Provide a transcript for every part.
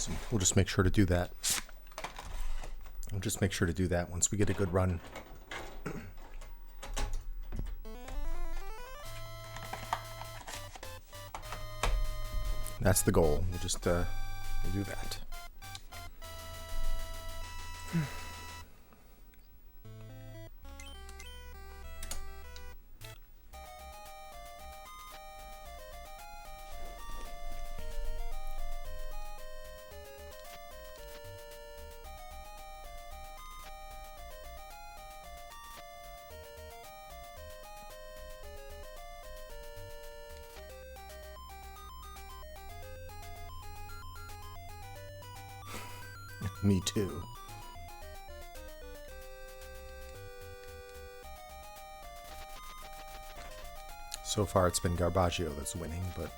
So we'll just make sure to do that. We'll just make sure to do that once we get a good run. That's the goal. We'll just we'll do that. Me too. So far it's been Garbaggio that's winning, but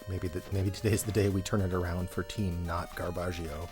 maybe today's the day we turn it around for team not Garbaggio.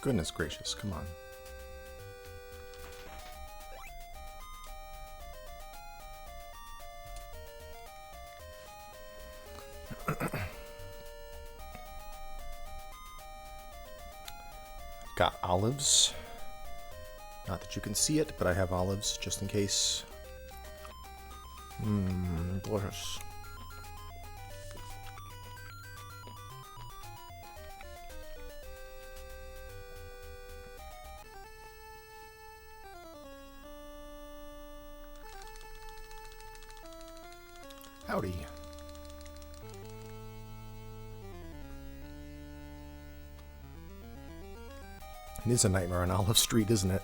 Goodness gracious, come on. Got olives. Not that you can see it, but I have olives just in case. Delicious. Howdy. It is a nightmare on Olive Street, isn't it?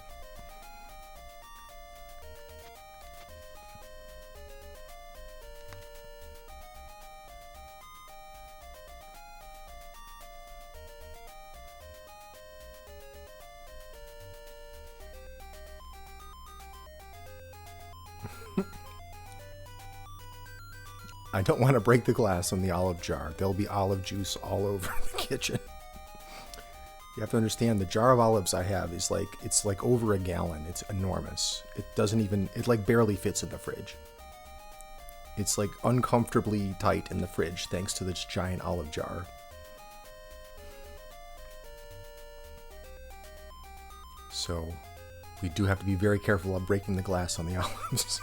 I don't want to break the glass on the olive jar. There'll be olive juice all over the kitchen. You have to understand, the jar of olives I have is like, it's like over a gallon. It's enormous. It doesn't even, it like barely fits in the fridge. It's like uncomfortably tight in the fridge thanks to this giant olive jar. So we do have to be very careful of breaking the glass on the olives.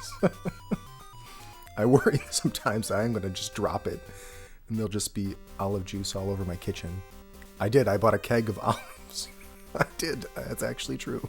I worry sometimes I'm going to just drop it and there'll just be olive juice all over my kitchen. I did. I bought a keg of olives. I did. That's actually true.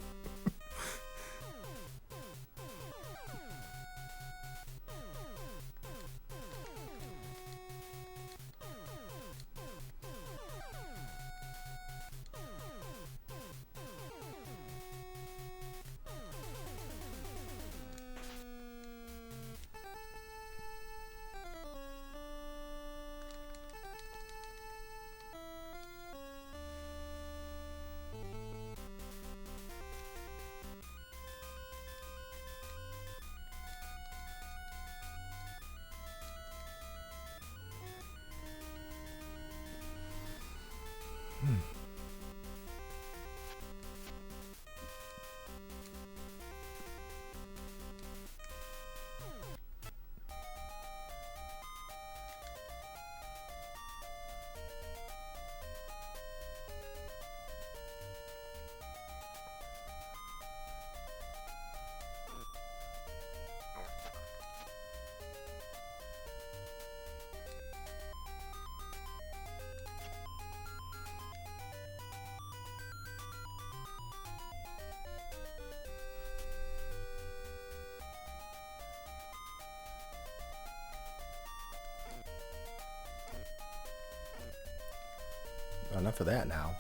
Enough of that now.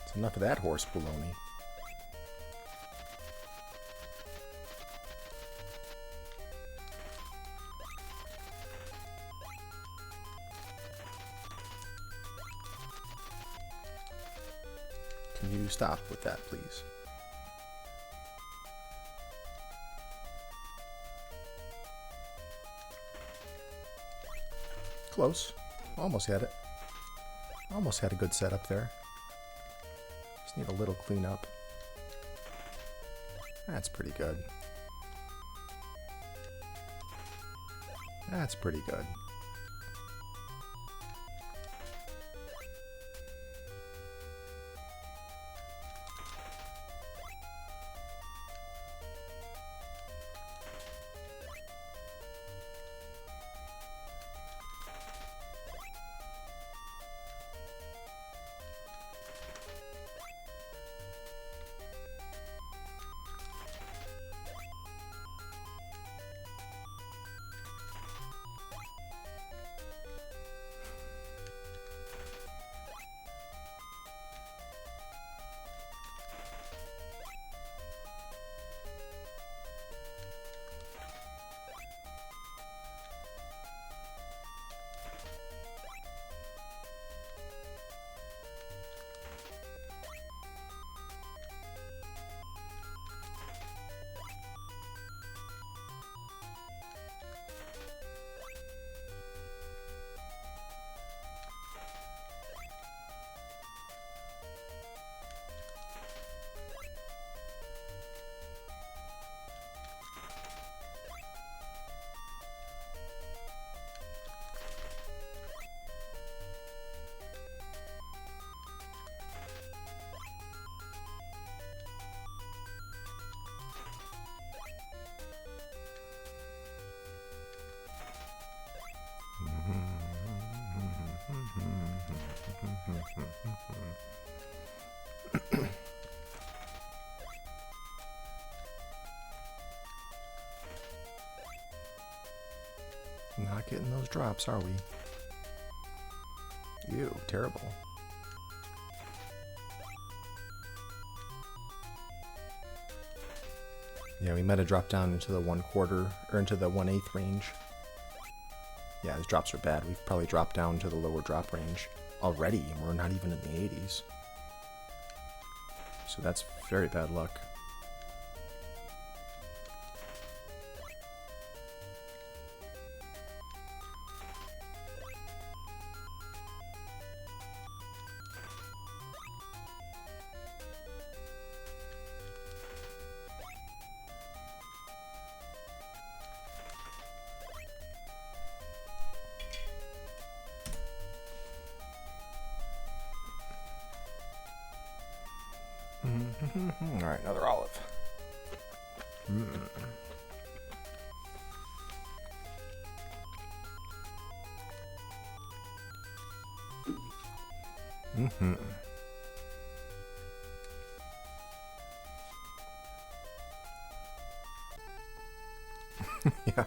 It's enough of that horse baloney. Can you stop with that, please? Close. Almost had it. Almost had a good setup there. Just need a little cleanup. That's pretty good. That's pretty good. Not getting those drops, are we? Ew, terrible. Yeah, we might have dropped down into the 1/4 or into the 1/8 range. Yeah, these drops are bad. We've probably dropped down to the lower drop range already, and we're not even in the 80s. So that's very bad luck. All right, another olive. Yeah.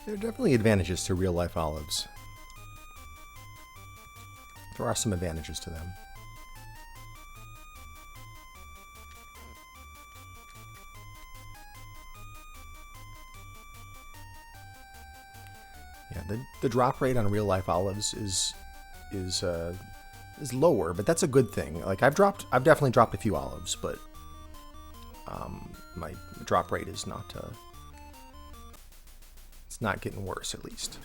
There are definitely advantages to real-life olives. There are some advantages to them. Yeah, the drop rate on real-life olives is lower, but that's a good thing. Like I've definitely dropped a few olives, but my drop rate is not. It's not getting worse, at least.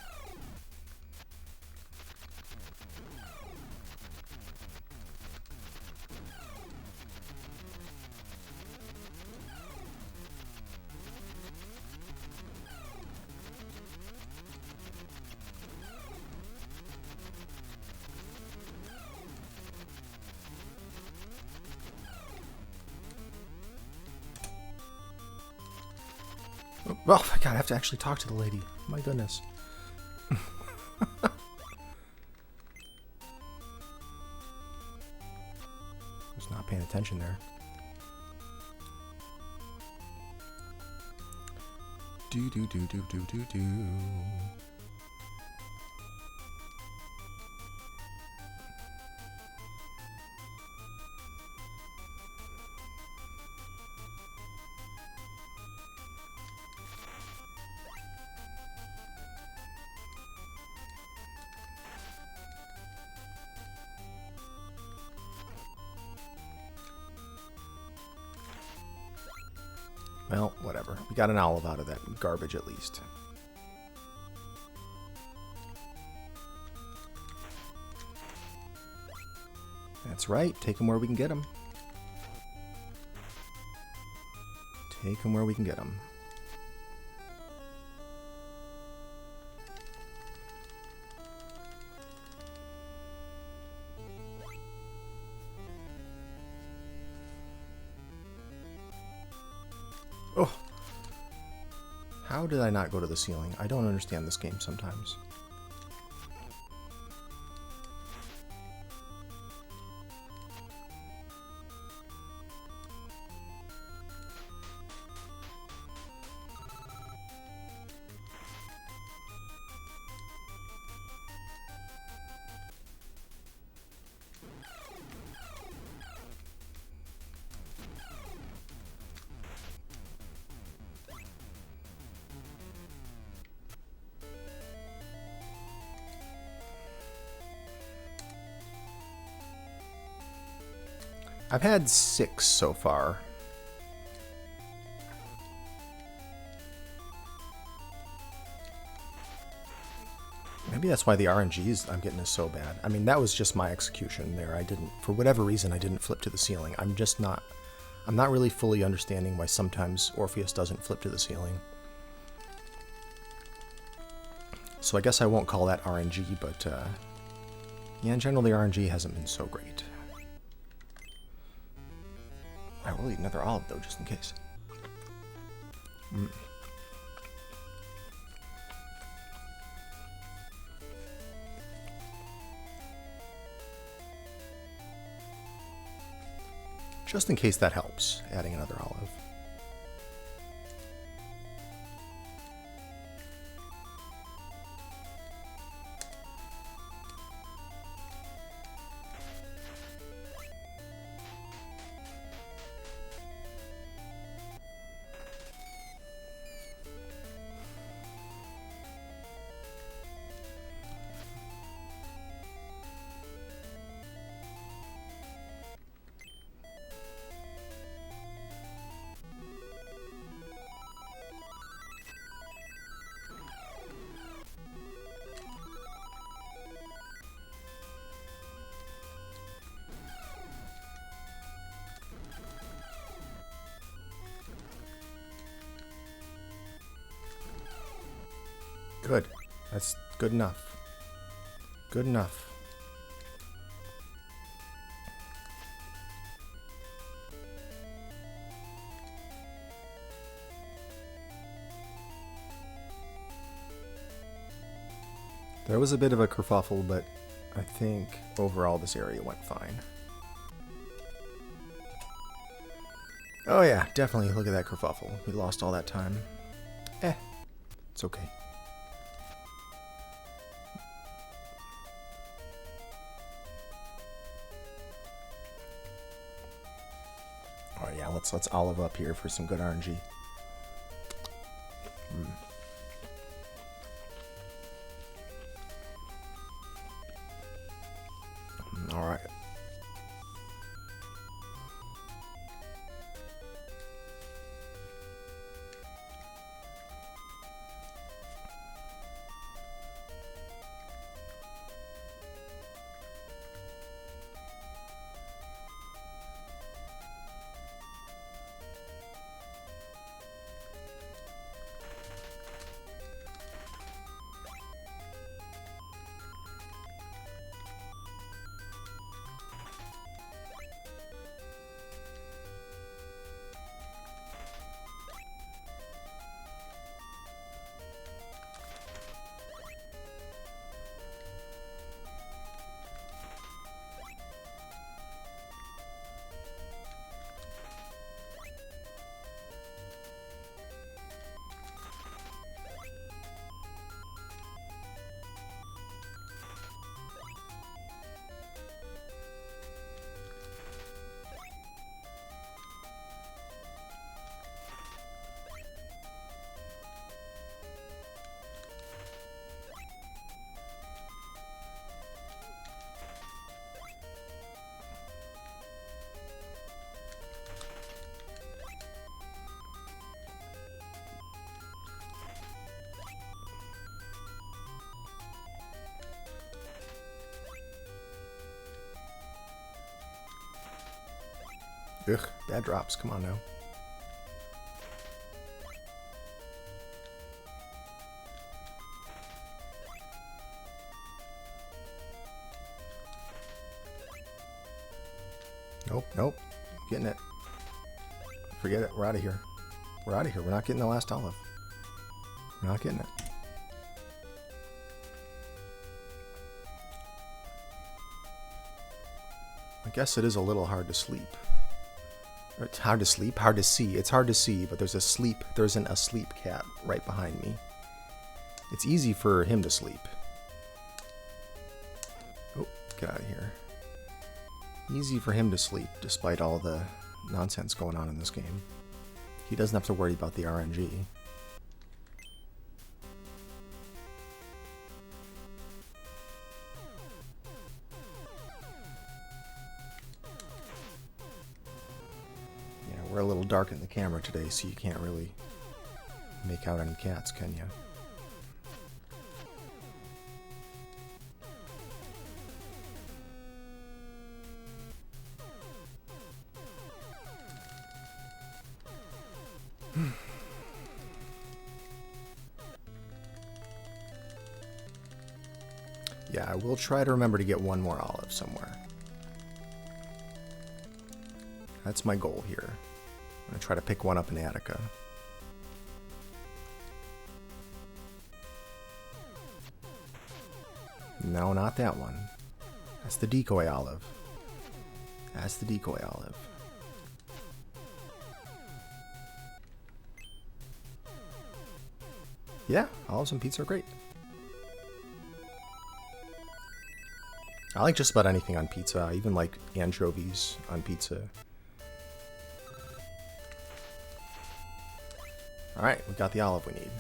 Oh my god, I have to actually talk to the lady. My goodness. Just not paying attention there. Do do do do do do do. Well, whatever. We got an olive out of that garbage at least. That's right. Take them where we can get them. Take them where we can get them. Oh! How did I not go to the ceiling? I don't understand this game sometimes. I've had 6 so far. Maybe that's why the RNGs I'm getting is so bad. I mean, that was just my execution there. I didn't, for whatever reason, I didn't flip to the ceiling. I'm not really fully understanding why sometimes Orpheus doesn't flip to the ceiling. So I guess I won't call that RNG, but yeah, in general, the RNG hasn't been so great. I will eat another olive, though, just in case. Just in case that helps, adding another olive. Good. That's good enough. Good enough. There was a bit of a kerfuffle, but I think overall this area went fine. Oh yeah, definitely look at that kerfuffle. We lost all that time. It's okay. Alright, yeah, let's olive up here for some good RNG. Alright. Ugh, bad drops. Come on now. Nope, nope. Getting it. Forget it. We're out of here. We're out of here. We're not getting the last olive. We're not getting it. I guess it is a little hard to sleep. Or it's hard to sleep, hard to see. It's hard to see, but there's an asleep cat right behind me. It's easy for him to sleep. Oh, get out of here. Easy for him to sleep, despite all the nonsense going on in this game. He doesn't have to worry about the RNG. Yeah, we're a little dark in the camera today, so you can't really make out any cats, can you? Yeah, I will try to remember to get one more olive somewhere. That's my goal here. I'm going to try to pick one up in Attica. No, not that one. That's the decoy olive. That's the decoy olive. Yeah, olives and pizza are great. I like just about anything on pizza. I even like anchovies on pizza. Alright, we got the olive we need.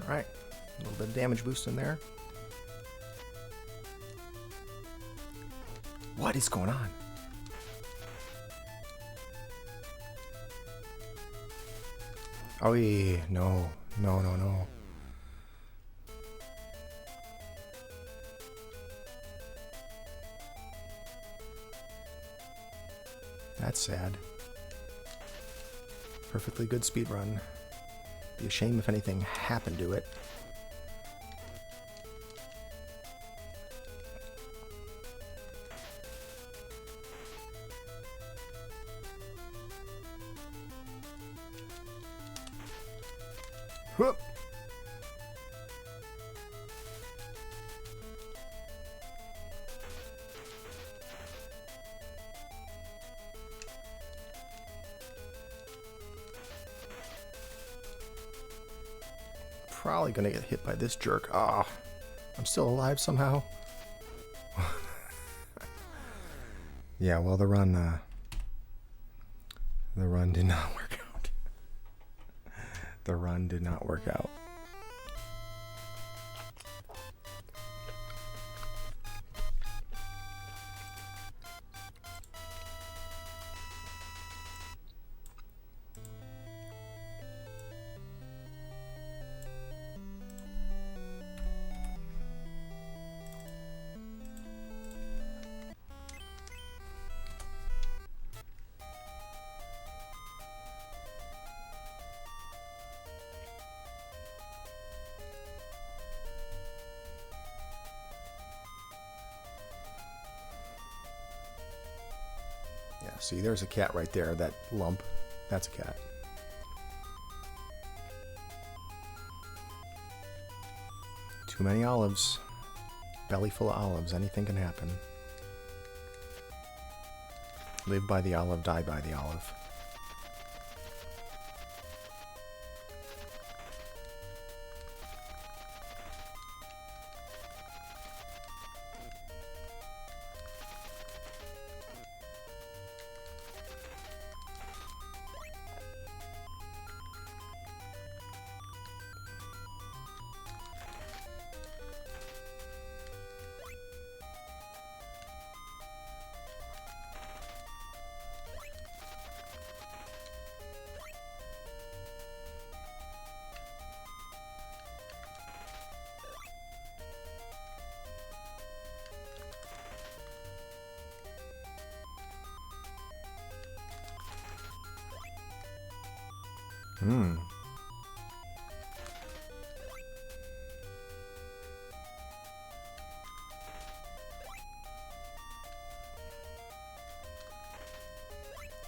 Alright, a little bit of damage boost in there. What is going on? Oh yeah, no, no, no, no. That's sad. Perfectly good speedrun. Be a shame if anything happened to it. Whoop. Probably gonna get hit by this jerk. Ah, oh, I'm still alive somehow. Yeah, well, the run did not work out. The run did not work out. See, there's a cat right there. That lump. That's a cat. Too many olives. Belly full of olives. Anything can happen. Live by the olive, die by the olive.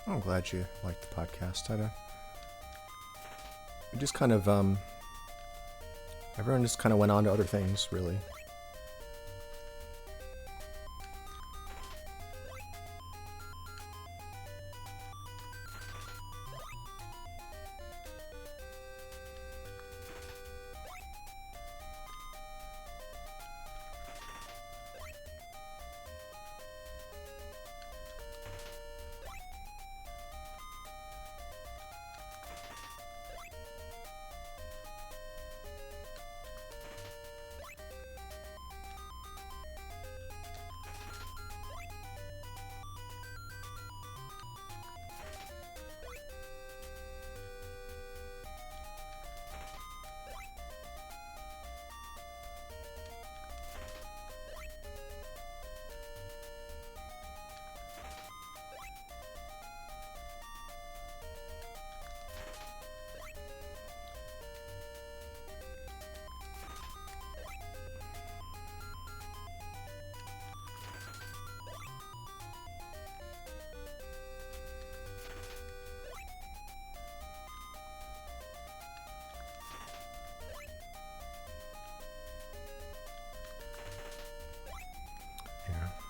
I'm glad you liked the podcast. We just kind of, everyone just kind of went on to other things, really.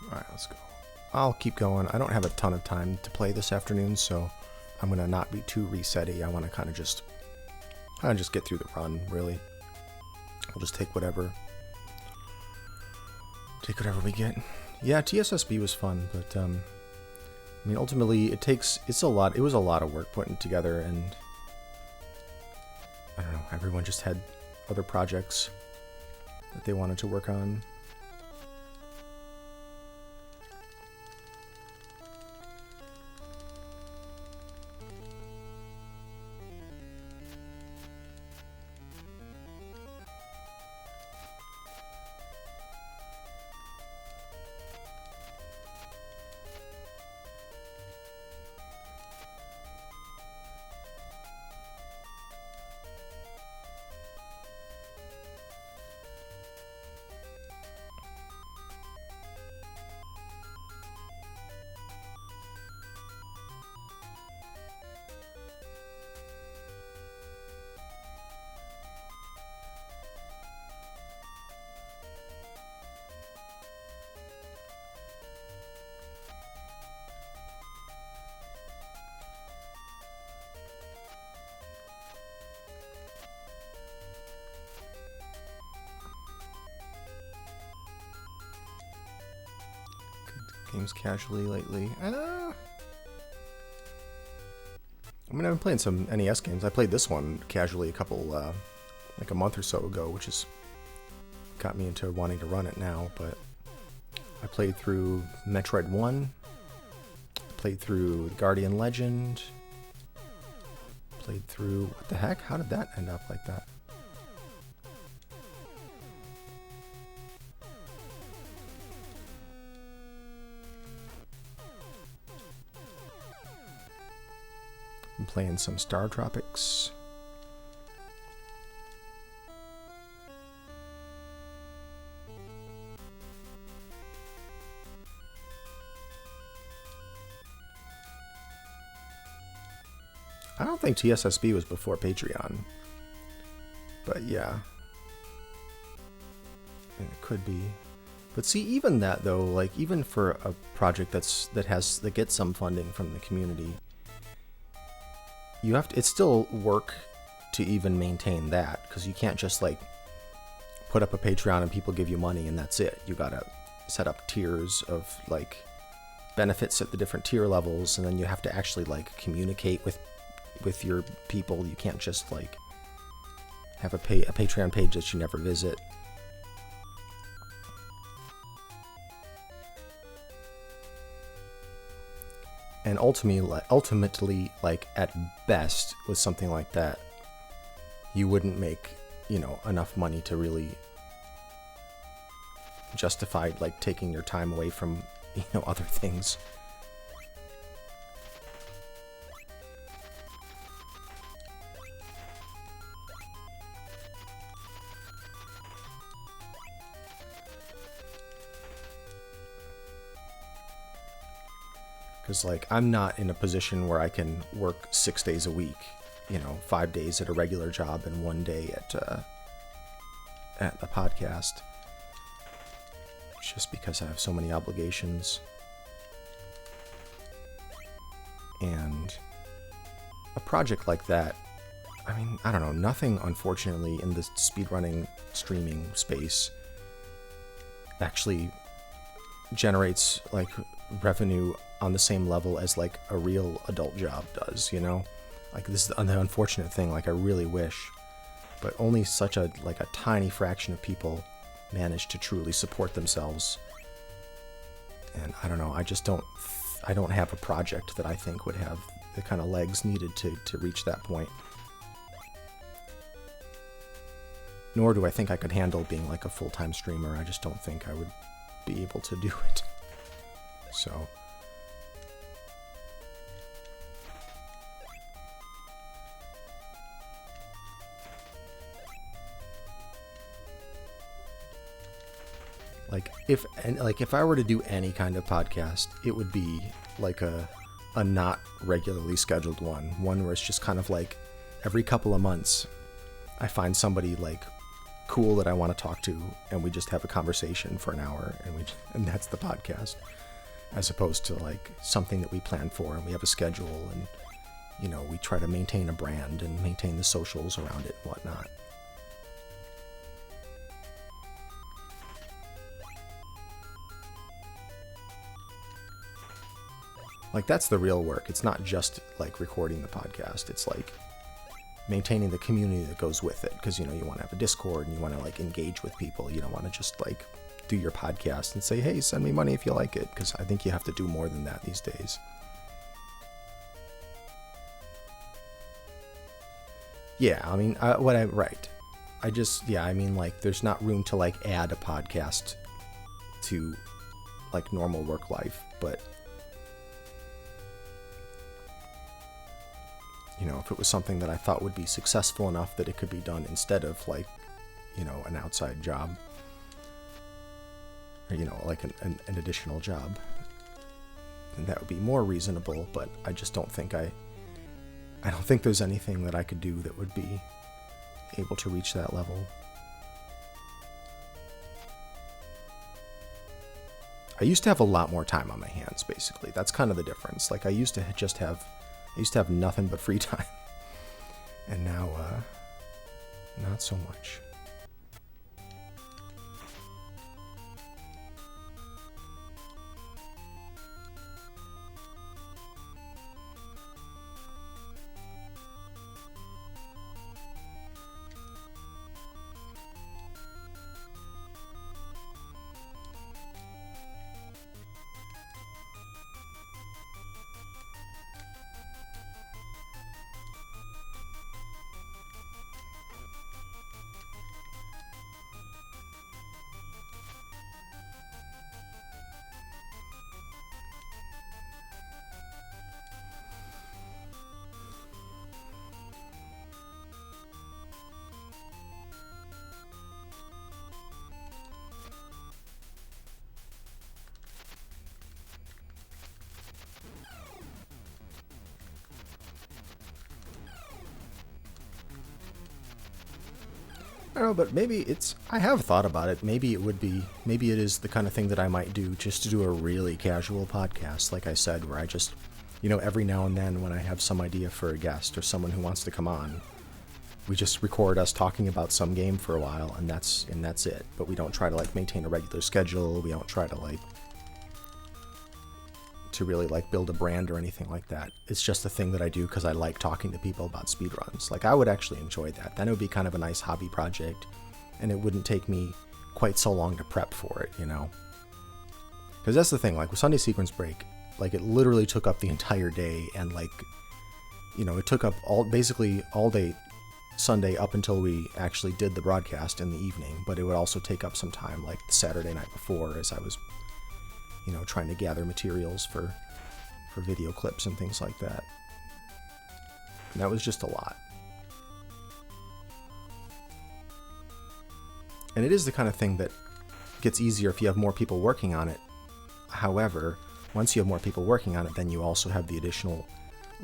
Alright, let's go. I'll keep going. I don't have a ton of time to play this afternoon, so I'm going to not be too resetty. I want to kind of just get through the run, really. I'll just take whatever we get. Yeah, TSSB was fun, but I mean, ultimately it was a lot of work putting it together, and I don't know, everyone just had other projects that they wanted to work on. Games casually lately. I mean, I've been playing some NES games. I played this one casually like a month or so ago, which has got me into wanting to run it now. But I played through Metroid 1, played through Guardian Legend, played through... What the heck? How did that end up like that? I'm playing some Star Tropics. I don't think TSSB was before Patreon. But yeah. It could be. But see, even that though, like even for a project that gets some funding from the community, it's still work to even maintain that, because you can't just like put up a Patreon and people give you money and that's it. You gotta set up tiers of like benefits at the different tier levels, and then you have to actually like communicate with your people. You can't just like have a Patreon page that you never visit. And ultimately, like at best, with something like that, you wouldn't make, enough money to really justify like taking your time away from, other things. Because like I'm not in a position where I can work 6 days a week, 5 days at a regular job and 1 day at the podcast, just because I have so many obligations. And a project like that, I mean, I don't know, nothing unfortunately in the speedrunning streaming space actually generates like revenue on the same level as like a real adult job does, like this is the unfortunate thing. Like I really wish, but only such a tiny fraction of people manage to truly support themselves. And I don't know, I don't have a project that I think would have the kind of legs needed to reach that point. Nor do I think I could handle being like a full-time streamer. I just don't think I would be able to do it. So if I were to do any kind of podcast, it would be like a not regularly scheduled one where it's just kind of like every couple of months I find somebody like cool that I want to talk to, and we just have a conversation for an hour, and that's the podcast, as opposed to like something that we plan for and we have a schedule, and we try to maintain a brand and maintain the socials around it and whatnot. Like that's the real work. It's not just like recording the podcast. It's like maintaining the community that goes with it, because you want to have a Discord and you want to like engage with people. You don't want to just like do your podcast and say, hey, send me money if you like it, because I think you have to do more than that these days. Yeah, I mean, right. I mean, like there's not room to like add a podcast to like normal work life, but if it was something that I thought would be successful enough that it could be done instead of like, an outside job, or, like an additional job, then that would be more reasonable. But I just don't think I don't think there's anything that I could do that would be able to reach that level. I used to have a lot more time on my hands, basically. That's kind of the difference. Like I used to have nothing but free time, and now not so much. I don't know, but maybe I have thought about it. Maybe it is the kind of thing that I might do, just to do a really casual podcast, like I said, where I just, every now and then when I have some idea for a guest or someone who wants to come on, we just record us talking about some game for a while, and that's it. But we don't try to maintain a regular schedule. We don't try to really build a brand or anything like that. It's just a thing that I do because I like talking to people about speedruns. I would actually enjoy that. Then it would be kind of a nice hobby project, and it wouldn't take me quite so long to prep for it, Because that's the thing, with Sunday Sequence Break, it literally took up the entire day, and it took up basically all day Sunday up until we actually did the broadcast in the evening, but it would also take up some time the Saturday night before, as I was trying to gather materials for video clips and things like that. And that was just a lot. And it is the kind of thing that gets easier if you have more people working on it. However, once you have more people working on it, then you also have the additional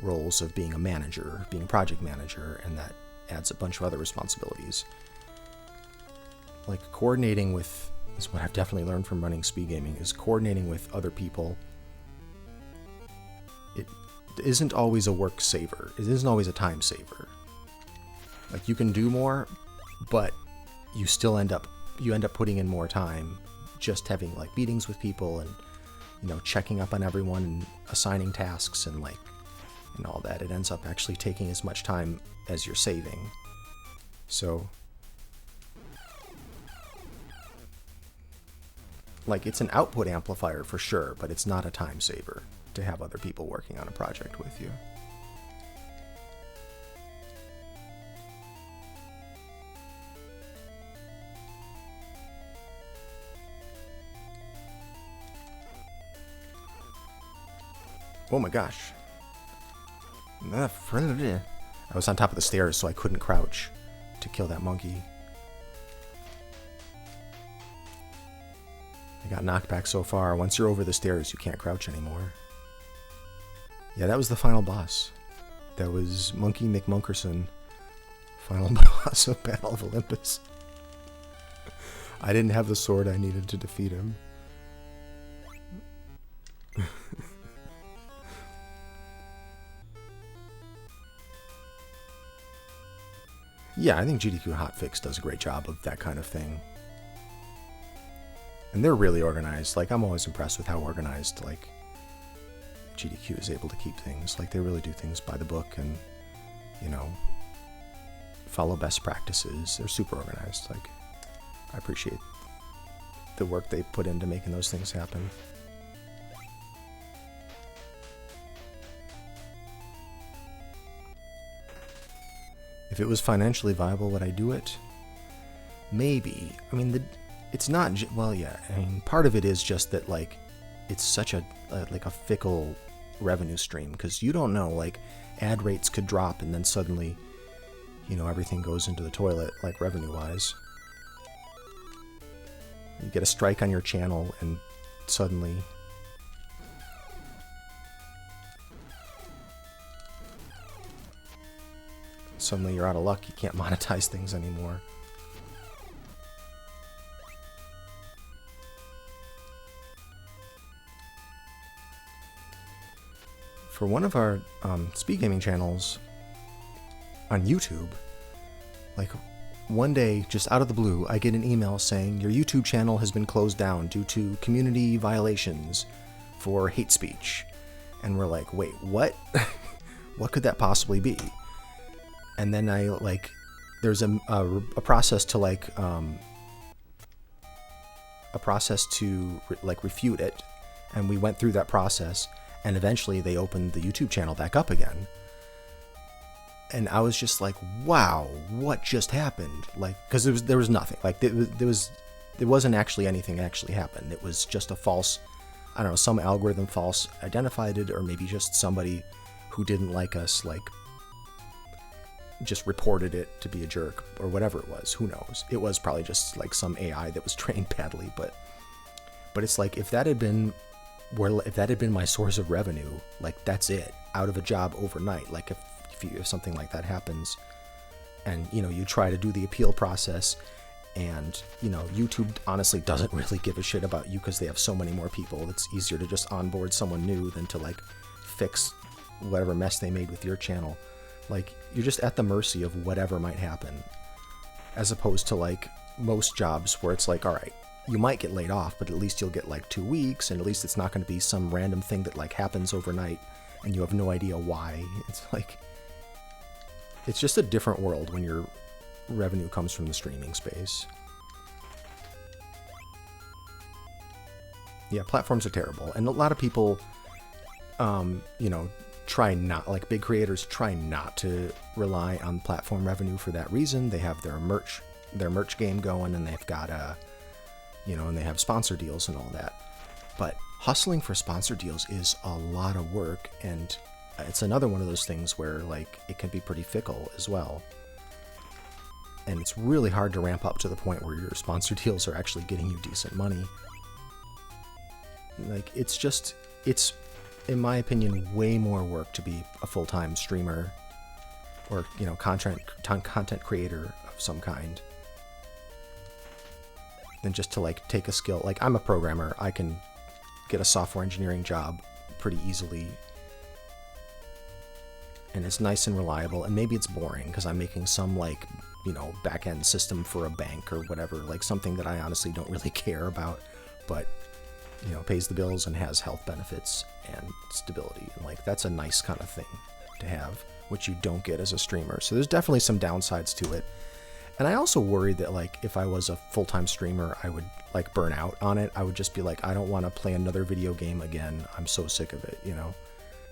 roles of being a manager, being a project manager, and that adds a bunch of other responsibilities. Coordinating with, is what I've definitely learned from running speed gaming, is coordinating with other people. It isn't always a work saver. It isn't always a time saver. You can do more, but you still end up putting in more time just having meetings with people and checking up on everyone and assigning tasks and all that. It ends up actually taking as much time as you're saving. So it's an output amplifier for sure, but it's not a time saver to have other people working on a project with you. Oh my gosh. I was on top of the stairs, so I couldn't crouch to kill that monkey. I got knocked back so far. Once you're over the stairs, you can't crouch anymore. Yeah, that was the final boss. That was Monkey McMunkerson, final boss of Battle of Olympus. I didn't have the sword I needed to defeat him. Yeah, I think GDQ Hotfix does a great job of that kind of thing. And they're really organized. I'm always impressed with how organized, GDQ is able to keep things. They really do things by the book and, follow best practices. They're super organized. I appreciate the work they put into making those things happen. If it was financially viable, would I do it? Maybe. I mean, it's not, well, yeah, I mean, part of it is just that, it's such a fickle revenue stream, because you don't know, ad rates could drop and then suddenly, everything goes into the toilet, revenue-wise. You get a strike on your channel and suddenly you're out of luck. You can't monetize things anymore. For one of our speed gaming channels on YouTube, one day, just out of the blue, I get an email saying your YouTube channel has been closed down due to community violations for hate speech. And we're like, wait, what? What could that possibly be? And then there's a process to refute it, and we went through that process, and eventually they opened the YouTube channel back up again. And I was just like, wow, what just happened? Because there was nothing. There wasn't actually anything actually happened. It was just a false, I don't know, some algorithm false identified it, or maybe just somebody who didn't like us, just reported it to be a jerk, or whatever it was. Who knows? It was probably just some AI that was trained badly, but it's if that had been my source of revenue, that's it, out of a job overnight. If something like that happens and you try to do the appeal process, and YouTube honestly doesn't really give a shit about you because they have so many more people. It's easier to just onboard someone new than to like fix whatever mess they made with your channel. Like, you're just at the mercy of whatever might happen, as opposed to like most jobs where it's like, all right, you might get laid off, but at least you'll get like 2 weeks, and at least it's not going to be some random thing that like happens overnight and you have no idea why. It's like, it's just a different world when your revenue comes from the streaming space. Yeah, platforms are terrible, and a lot of people, try not, like big creators try not to rely on platform revenue for that reason. They have their merch game going, and they've got and they have sponsor deals and all that. But hustling for sponsor deals is a lot of work, and it's another one of those things where like it can be pretty fickle as well. And it's really hard to ramp up to the point where your sponsor deals are actually getting you decent money. Like, it's in my opinion way more work to be a full-time streamer or content creator of some kind than just to like take a skill. Like, I'm a programmer, I can get a software engineering job pretty easily, and it's nice and reliable, and maybe it's boring because I'm making some like back-end system for a bank or whatever, like something that I honestly don't really care about, but pays the bills and has health benefits and stability, and like that's a nice kind of thing to have, which you don't get as a streamer. So there's definitely some downsides to it. And I also worry that like if I was a full-time streamer, I would like burn out on it. I would just be like, I don't want to play another video game again. I'm so sick of it,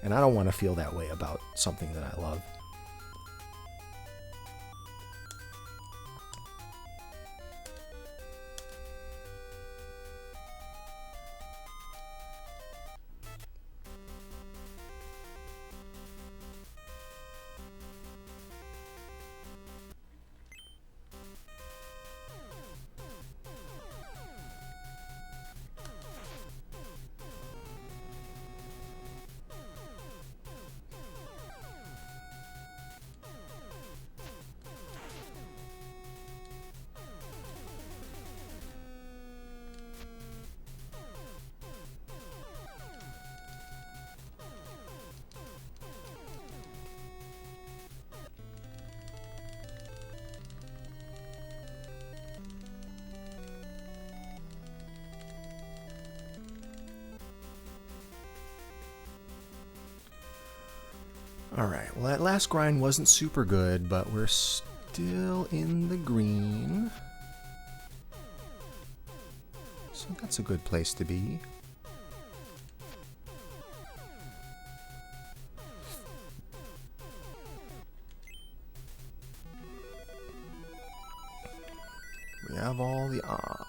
and I don't want to feel that way about something that I love. Alright, well that last grind wasn't super good, but we're still in the green. So that's a good place to be. We have all the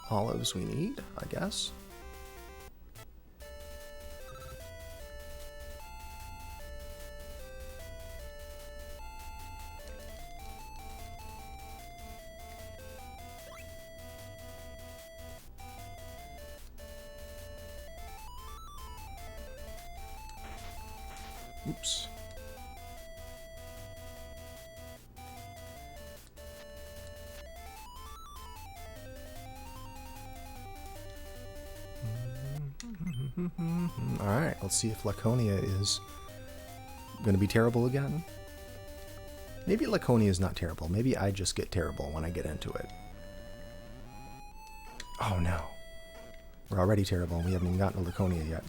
olives we need, I guess. Oops. Alright, let's see if Laconia is going to be terrible again. Maybe Laconia is not terrible. Maybe I just get terrible when I get into it. Oh no. We're already terrible and we haven't even gotten to Laconia yet.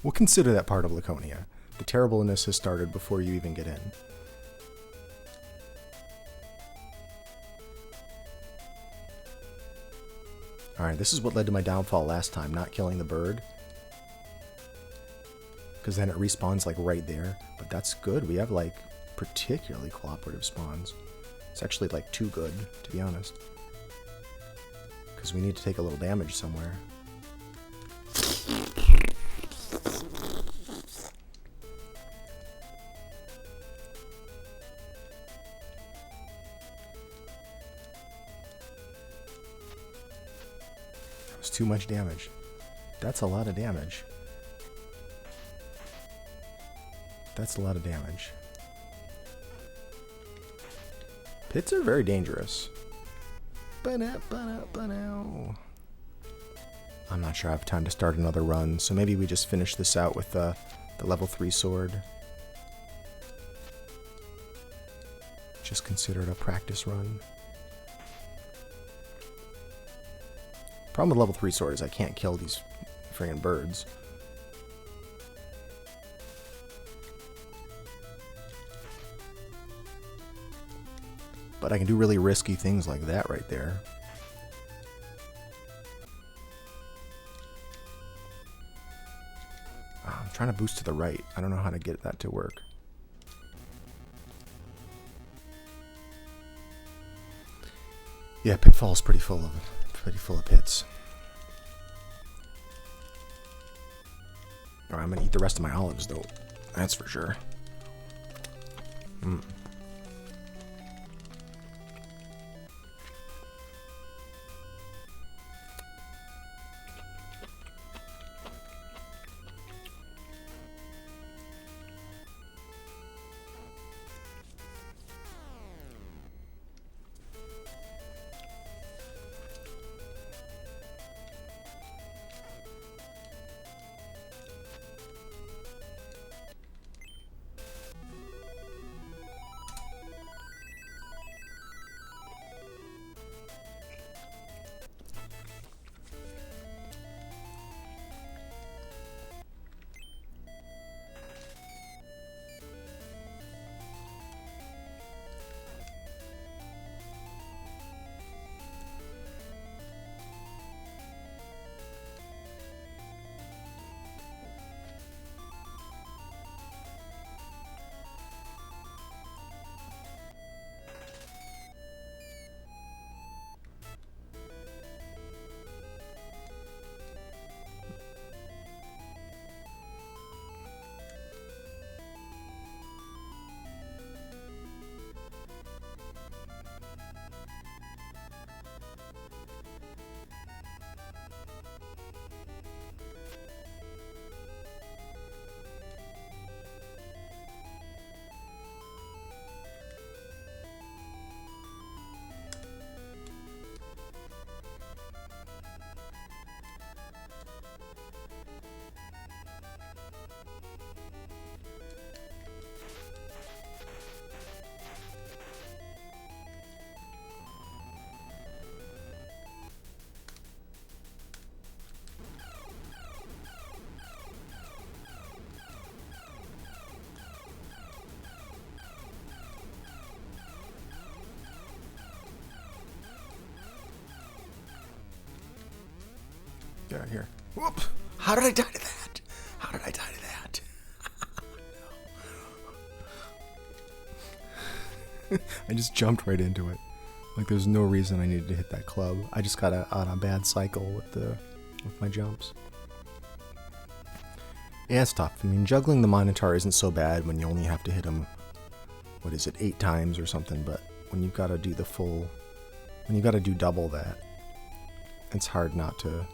We'll consider that part of Laconia. The terribleness has started before you even get in. Alright, this is what led to my downfall last time, not killing the bird. Because then it respawns like right there. But that's good. We have like particularly cooperative spawns. It's actually like too good, to be honest. Because we need to take a little damage somewhere. Too much damage. That's a lot of damage. That's a lot of damage. Pits are very dangerous. Ba-da-ba-da-ba-dow. I'm not sure I have time to start another run, so maybe we just finish this out with the level 3 sword. Just consider it a practice run. Problem with level 3 sword is I can't kill these friggin' birds. But I can do really risky things like that right there. I'm trying to boost to the right. I don't know how to get that to work. Yeah, Pitfall is pretty full of pits. Alright, I'm gonna eat the rest of my olives though. That's for sure. Get out of here. Whoop! How did I die to that? How did I die to that? I just jumped right into it. Like there's no reason I needed to hit that club. I just got on a bad cycle with my jumps. Yeah, it's tough. I mean, juggling the Minotaur isn't so bad when you only have to hit him, what is it, 8 times or something, but when you've got to do when you've got to do double that, it's hard not to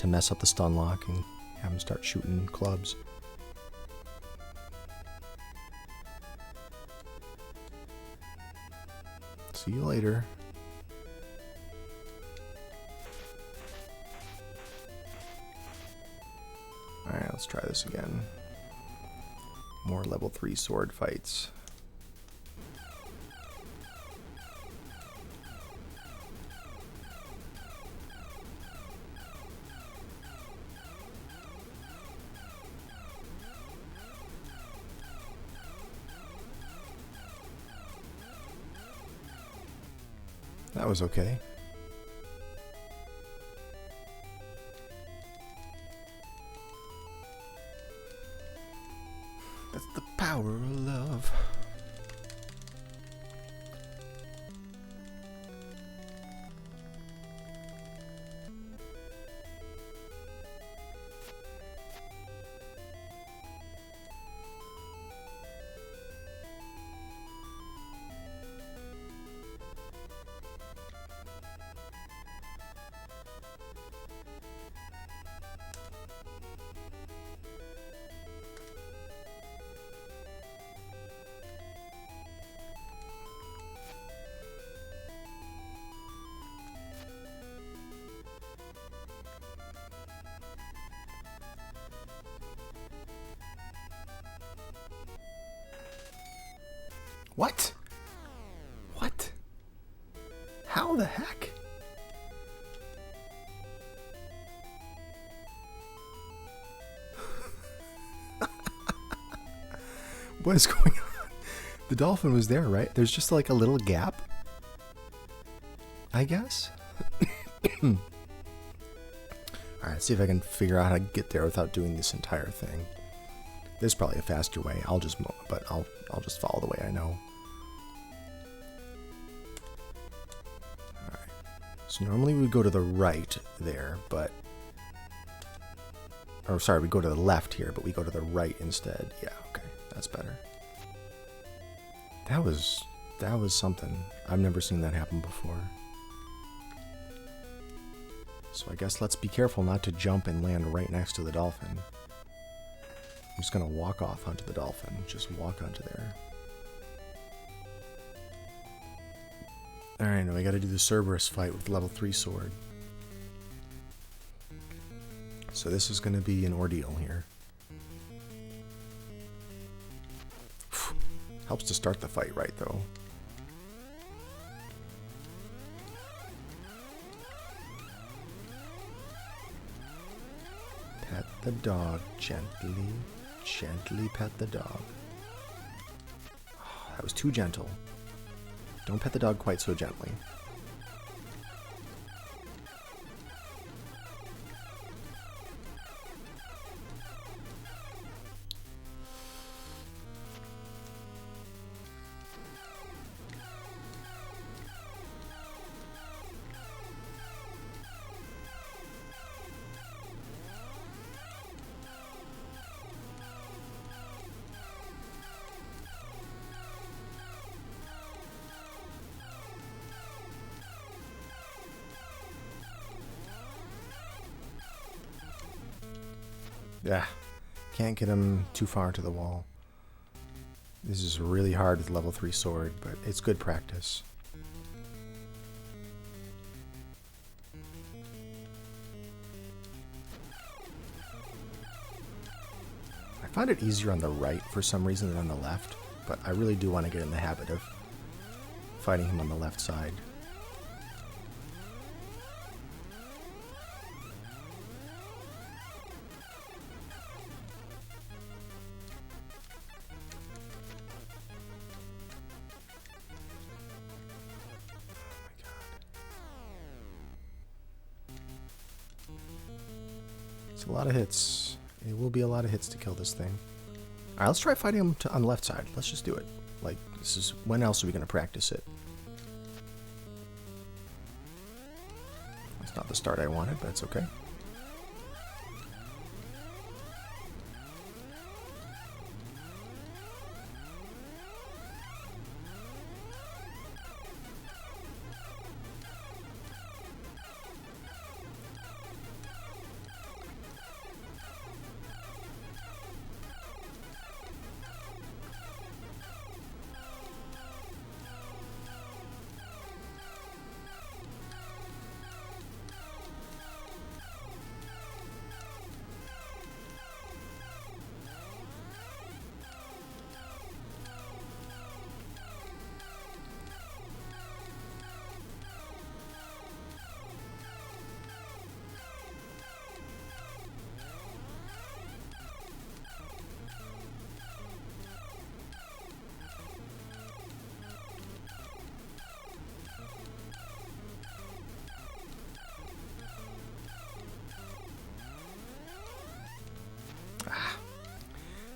mess up the stun lock and have him start shooting clubs. See you later. Alright, let's try this again. More level 3 sword fights. That was okay. That's the power of love. What? What? How the heck? What is going on? The dolphin was there, right? There's just like a little gap, I guess. Alright, let's see if I can figure out how to get there without doing this entire thing. There's probably a faster way. I'll just follow the way I know. Alright. So normally we would go to the right there, but... Or sorry, we go to the left here, but we go to the right instead. Yeah, okay. That's better. That was something. I've never seen that happen before. So I guess let's be careful not to jump and land right next to the dolphin. I'm just gonna walk off onto the dolphin. Just walk onto there. Alright, now we gotta do the Cerberus fight with level 3 sword. So this is gonna be an ordeal here. Helps to start the fight right, though. Pet the dog gently. Gently pet the dog. Oh, that was too gentle. Don't pet the dog quite so gently. Yeah, can't get him too far to the wall. This is really hard with level 3 sword, but it's good practice. I find it easier on the right for some reason than on the left, but I really do want to get in the habit of fighting him on the left side. It's a lot of hits. It will be a lot of hits to kill this thing. Alright, let's try fighting him on the left side. Let's just do it. Like, this is... When else are we going to practice it? That's not the start I wanted, but it's okay.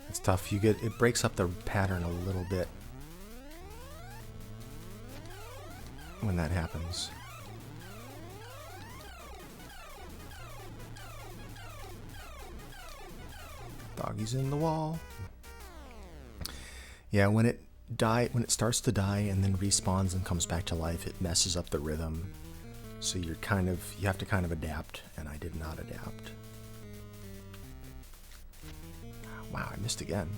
It's tough. It breaks up the pattern a little bit when that happens. Doggy's in the wall. Yeah, when it starts to die and then respawns and comes back to life, it messes up the rhythm. So you have to kind of adapt, and I did not adapt. Wow, I missed again.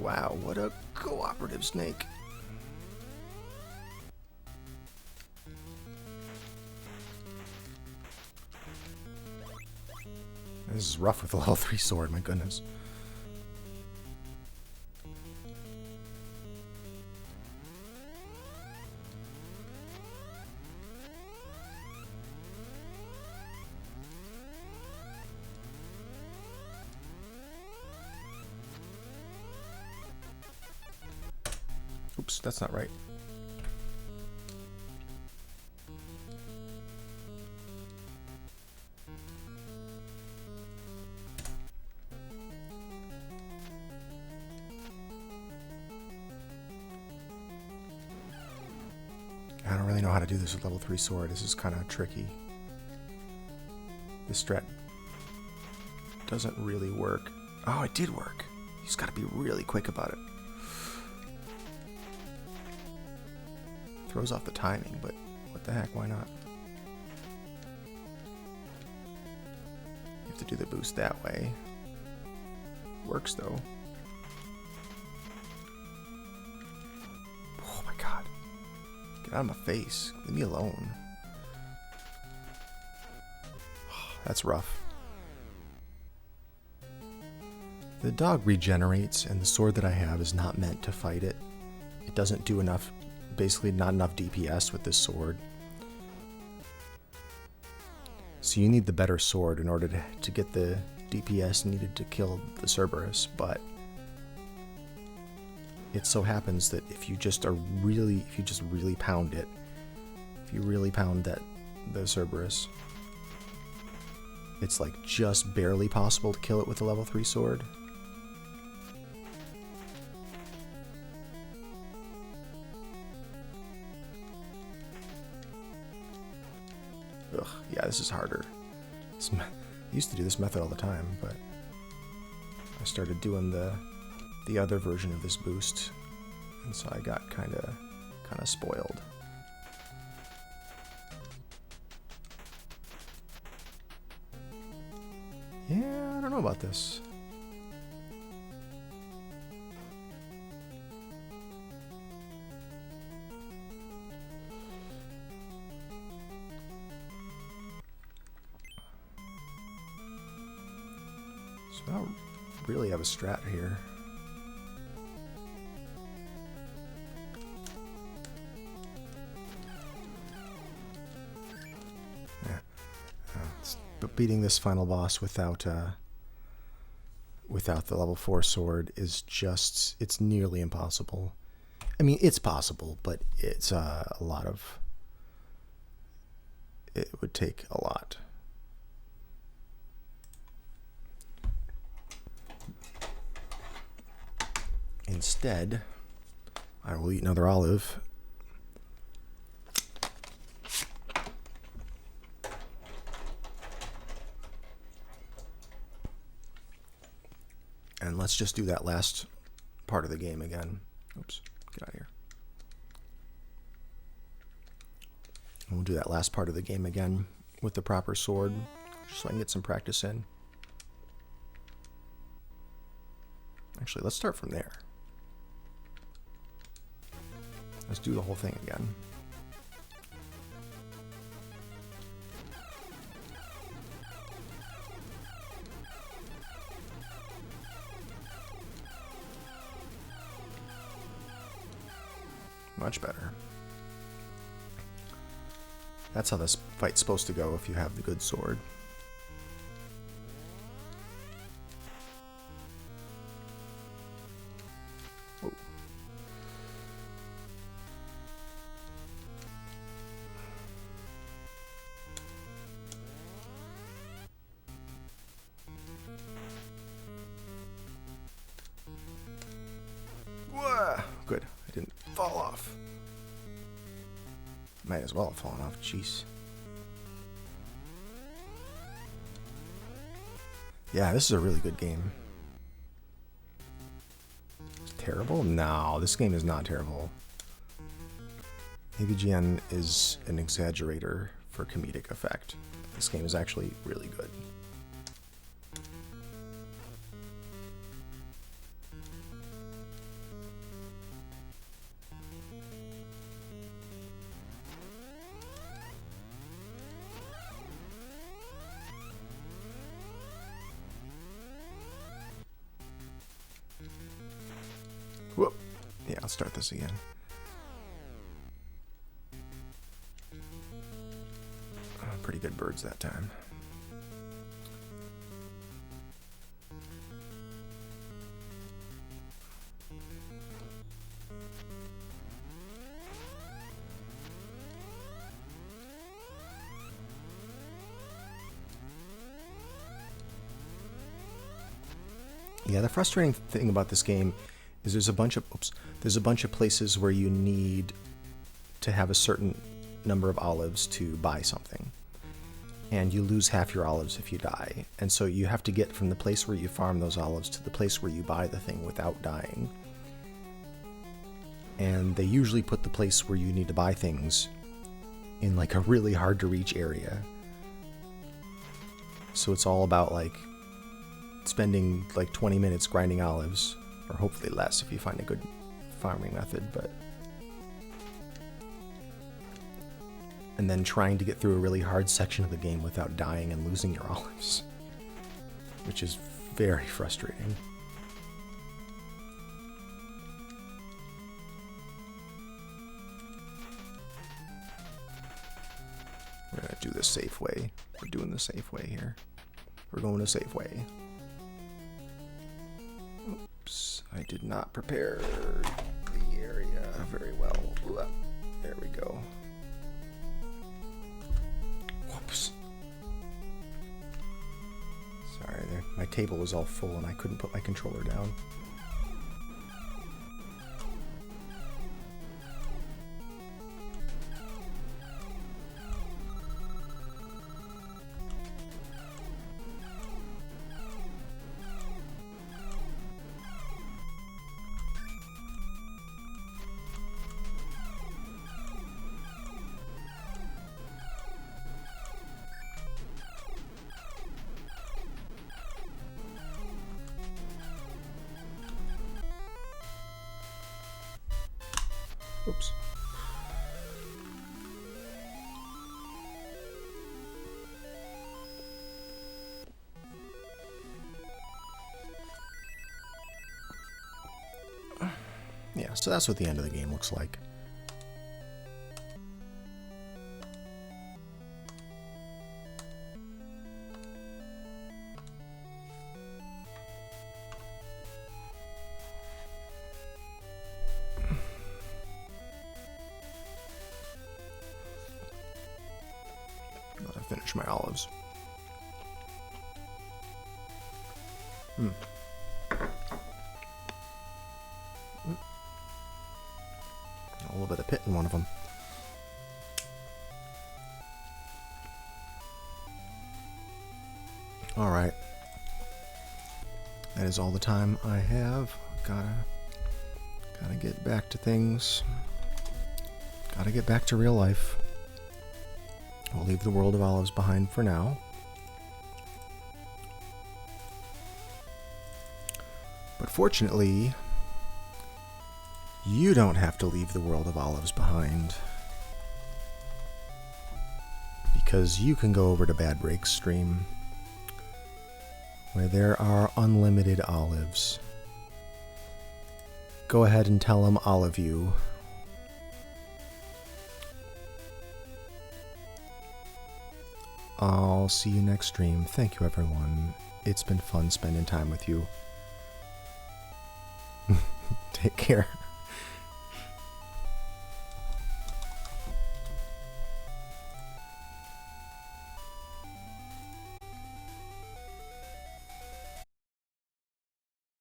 Wow, what a cooperative snake. This is rough with a level 3 sword, my goodness. Oops, that's not right. I don't really know how to do this with level 3 sword. This is kind of tricky. This strat doesn't really work. Oh, it did work. You just gotta be really quick about it. Throws off the timing, but what the heck, why not? You have to do the boost that way. Works though. Oh my god. Get out of my face. Leave me alone. That's rough. The dog regenerates, and the sword that I have is not meant to fight it. It doesn't do enough, basically not enough DPS with this sword. So you need the better sword in order to get the DPS needed to kill the Cerberus, but it so happens that if you just really pound it, if you really pound the Cerberus, it's like just barely possible to kill it with a level 3 sword. Ugh, yeah, this is harder. I used to do this method all the time, but I started doing the other version of this boost, and so I got kind of spoiled. Yeah, I don't know about this. So I don't really have a strat here. But beating this final boss without the level 4 sword is it's nearly impossible. I mean, it's possible, but it's a lot of... It would take a lot. Instead, I will eat another olive. And let's just do that last part of the game again. Oops, get out of here. And we'll do that last part of the game again with the proper sword, just so I can get some practice in. Actually, let's start from there. Let's do the whole thing again. Much better. That's how this fight's supposed to go if you have the good sword. Oh. Whoa! Good. I didn't fall off. Might as well have fallen off. Jeez. Yeah, this is a really good game. It's terrible? No, this game is not terrible. AVGN is an exaggerator for comedic effect. This game is actually really good. Whoop. Yeah, I'll start this again. Pretty good birds that time. Yeah, the frustrating thing about this game is there's a bunch of places where you need to have a certain number of olives to buy something. And you lose half your olives if you die. And so you have to get from the place where you farm those olives to the place where you buy the thing without dying. And they usually put the place where you need to buy things in like a really hard to reach area. So it's all about like spending like 20 minutes grinding olives, or hopefully less if you find a good farming method, and then trying to get through a really hard section of the game without dying and losing your olives, which is very frustrating. We're gonna do the safe way. We're doing the safe way here. We're going the safe way. Oops, I did not prepare the area very well. There we go. Whoops. Sorry, my table was all full and I couldn't put my controller down. Oops. Yeah, so that's what the end of the game looks like. Finish my olives. A little bit of pit in one of them. All right. That is all the time I have. Gotta get back to things. Gotta get back to real life. We'll leave the world of olives behind for now. But fortunately, you don't have to leave the world of olives behind. Because you can go over to Bad Break's stream, where there are unlimited olives. Go ahead and tell him all of you. I'll see you next stream. Thank you, everyone. It's been fun spending time with you. Take care.